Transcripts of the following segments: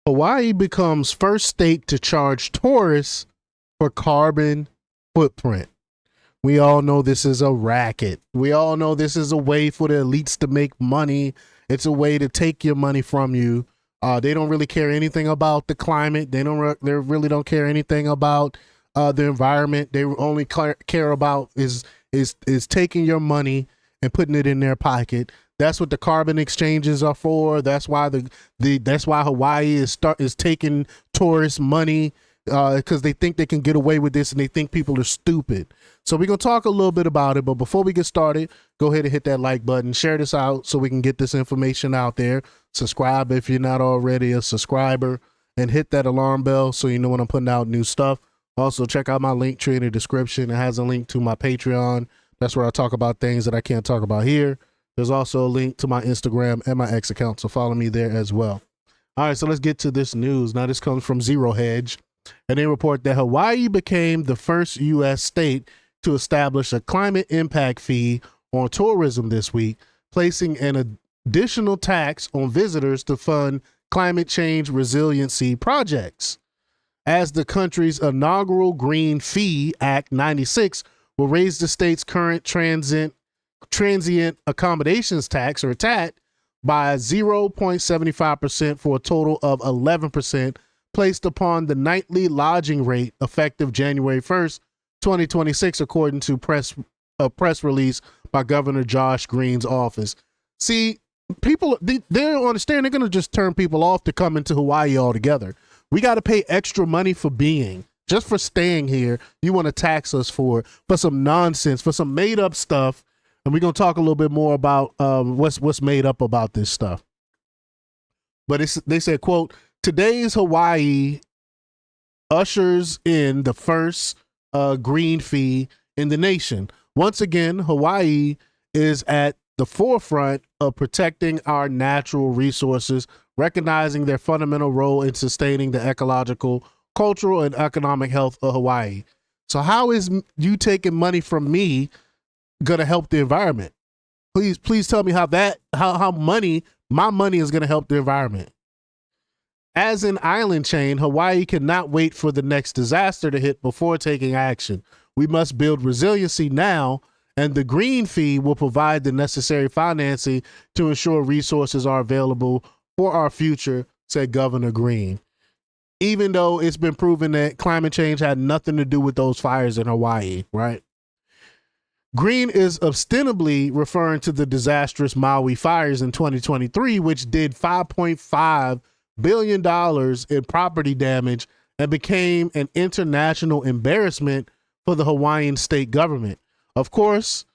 Hawaii becomes first state to charge tourists for carbon footprint. We all know this is a racket. We all know this is a way for the elites to make money. It's a way to take your money from you. They don't really care anything about the climate. They really don't care anything about the environment. They only care about is taking your money and putting it in their pocket. That's what the carbon exchanges are for. That's why that's why Hawaii is taking tourist money, because they think they can get away with this and they think people are stupid. So we're going to talk a little bit about it. But before we get started, go ahead and hit that like button. Share this out so we can get this information out there. Subscribe if you're not already a subscriber. And hit that alarm bell so you know when I'm putting out new stuff. Also, check out my link tree in the description. It has a link to my Patreon. That's where I talk about things that I can't talk about here. There's also a link to my Instagram and my X account, so follow me there as well. All right, so let's get to this news. Now, this comes from Zero Hedge, and they report that Hawaii became the first U.S. state to establish a climate impact fee on tourism this week, placing an additional tax on visitors to fund climate change resiliency projects. As the country's inaugural Green Fee Act 96 will raise the state's current transient accommodations tax, or TAT, by 0.75% for a total of 11% placed upon the nightly lodging rate effective January 1st, 2026, according to a press release by Governor Josh Green's office. See, people, they don't understand. They're going to just turn people off to come into Hawaii altogether. We got to pay extra money for being. Just for staying here, you want to tax us for some nonsense, for some made up stuff. And we're going to talk a little bit more about what's made up about this stuff. But they said, quote, today's Hawaii ushers in the first green fee in the nation. Once again, Hawaii is at the forefront of protecting our natural resources, recognizing their fundamental role in sustaining the ecological, cultural, and economic health of Hawaii. So how is you taking money from me gonna help the environment? Please tell me how my money is gonna help the environment. As an island chain, Hawaii cannot wait for the next disaster to hit before taking action. We must build resiliency now, and the green fee will provide the necessary financing to ensure resources are available for our future, said Governor Green. Even though it's been proven that climate change had nothing to do with those fires in Hawaii, right? Green is ostensibly referring to the disastrous Maui fires in 2023, which did $5.5 billion in property damage and became an international embarrassment for the Hawaiian state government. Of course,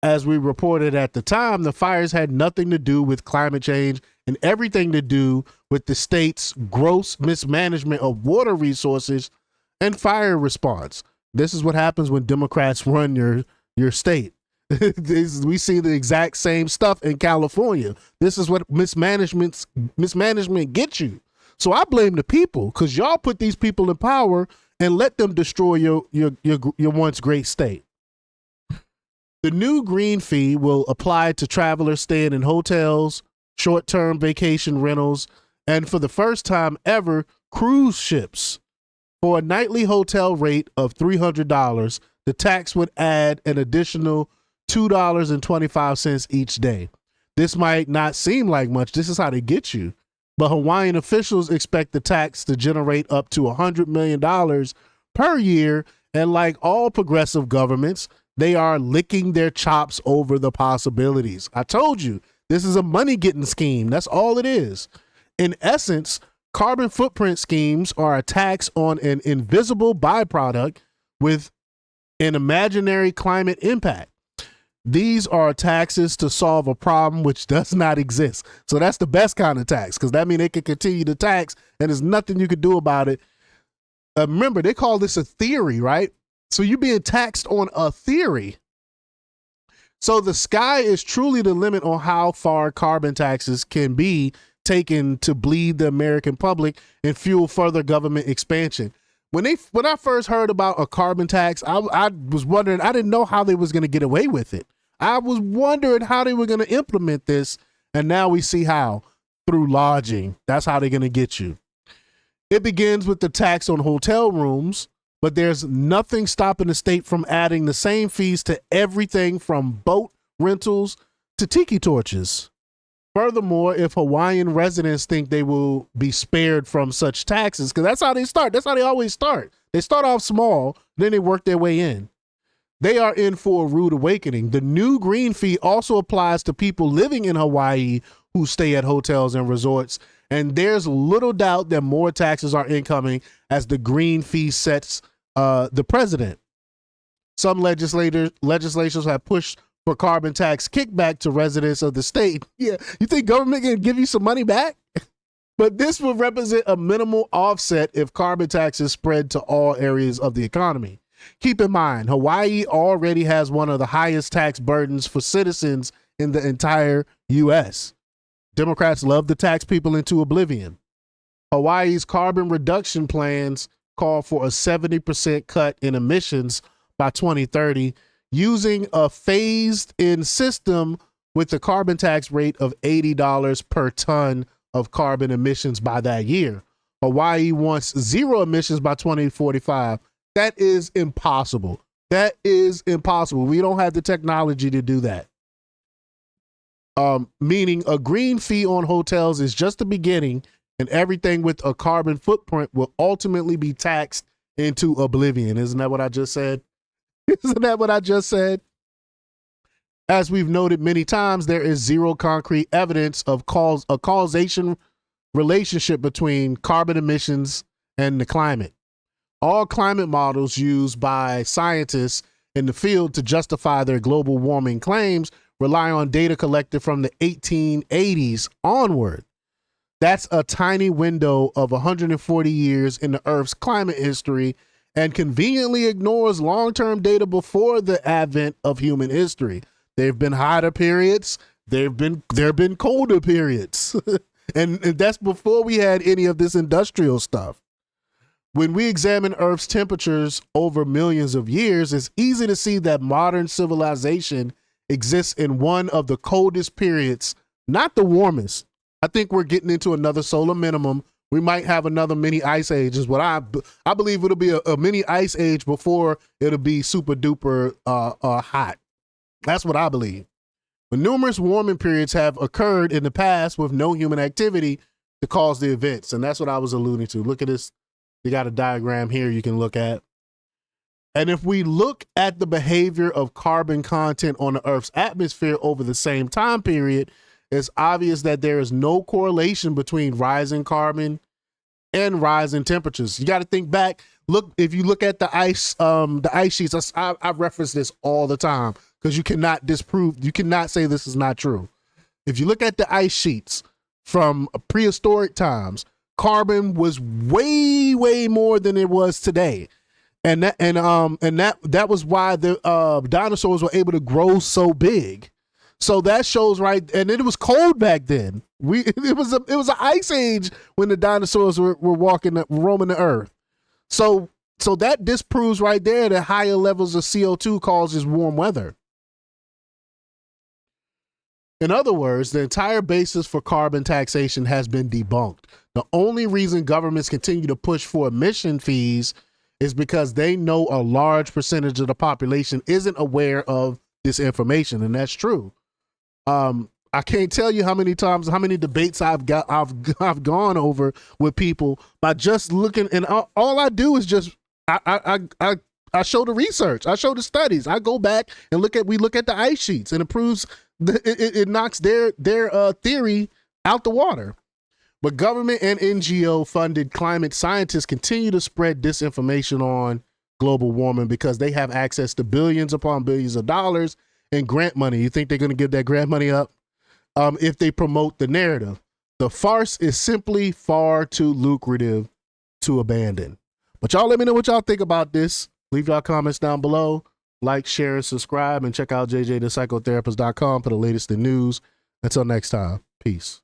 as we reported at the time, the fires had nothing to do with climate change and everything to do with the state's gross mismanagement of water resources and fire response. This is what happens when Democrats run your state. We see the exact same stuff in California. This is what mismanagement gets you. So I blame the people, because y'all put these people in power and let them destroy your once great state. The new green fee will apply to travelers staying in hotels, short-term vacation rentals, and for the first time ever, cruise ships. For a nightly hotel rate of $300, the tax would add an additional $2.25 each day. This might not seem like much. This is how they get you. But Hawaiian officials expect the tax to generate up to $100 million per year. And like all progressive governments, they are licking their chops over the possibilities. I told you, this is a money-getting scheme. That's all it is. In essence, carbon footprint schemes are a tax on an invisible byproduct with an imaginary climate impact. These are taxes to solve a problem which does not exist. So that's the best kind of tax, because that means they can continue to tax and there's nothing you can do about it. Remember, they call this a theory, right? So you're being taxed on a theory. So the sky is truly the limit on how far carbon taxes can be taken to bleed the American public and fuel further government expansion. When I first heard about a carbon tax, I was wondering, I didn't know how they was going to get away with it. I was wondering how they were going to implement this, and now we see how. Through lodging. That's how they're going to get you. It begins with the tax on hotel rooms, but there's nothing stopping the state from adding the same fees to everything from boat rentals to tiki torches. Furthermore, if Hawaiian residents think they will be spared from such taxes, because that's how they start. That's how they always start. They start off small, then they work their way in. They are in for a rude awakening. The new green fee also applies to people living in Hawaii who stay at hotels and resorts. And there's little doubt that more taxes are incoming as the green fee sets the president. Some legislators have pushed for carbon tax kickback to residents of the state. Yeah, you think government can give you some money back? But this would represent a minimal offset if carbon taxes spread to all areas of the economy. Keep in mind, Hawaii already has one of the highest tax burdens for citizens in the entire U.S. Democrats love to tax people into oblivion. Hawaii's carbon reduction plans call for a 70% cut in emissions by 2030, using a phased-in system with a carbon tax rate of $80 per ton of carbon emissions by that year. Hawaii wants zero emissions by 2045. That is impossible. That is impossible. We don't have the technology to do that. Meaning a green fee on hotels is just the beginning, and everything with a carbon footprint will ultimately be taxed into oblivion. Isn't that what I just said? Isn't that what I just said? As we've noted many times, there is zero concrete evidence of a causation relationship between carbon emissions and the climate. All climate models used by scientists in the field to justify their global warming claims rely on data collected from the 1880s onward. That's a tiny window of 140 years in the Earth's climate history and conveniently ignores long-term data before the advent of human history. There have been hotter periods. There have been colder periods. and that's before we had any of this industrial stuff. When we examine Earth's temperatures over millions of years, it's easy to see that modern civilization exists in one of the coldest periods, not the warmest. I think we're getting into another solar minimum. We might have another mini ice age is what I believe it'll be a mini ice age before it'll be super duper hot. That's what I believe. But numerous warming periods have occurred in the past with no human activity to cause the events. And that's what I was alluding to. Look at this. You got a diagram here you can look at. And if we look at the behavior of carbon content on the Earth's atmosphere over the same time period, it's obvious that there is no correlation between rising carbon and rising temperatures. You got to think back. Look, if you look at the ice sheets, I reference this all the time because you cannot say this is not true. If you look at the ice sheets from prehistoric times, carbon was way, way more than it was today. And that was why the dinosaurs were able to grow so big. So that shows right, and it was cold back then. It was an ice age when the dinosaurs were roaming the earth. So that disproves right there that higher levels of CO2 causes warm weather. In other words, the entire basis for carbon taxation has been debunked. The only reason governments continue to push for emission fees is because they know a large percentage of the population isn't aware of this information, and that's true. I can't tell you how many debates I've gone over with people by just looking, and all I do is just I show the research, I show the studies, I go back and we look at the ice sheets, and it proves it knocks their theory out the water. But government and NGO funded climate scientists continue to spread disinformation on global warming because they have access to billions upon billions of dollars in grant money. You think they're going to give that grant money up if they promote the narrative? The farce is simply far too lucrative to abandon. But y'all let me know what y'all think about this. Leave y'all comments down below. Like, share, and subscribe, and check out jjthepsychotherapist.com for the latest in news. Until next time, peace.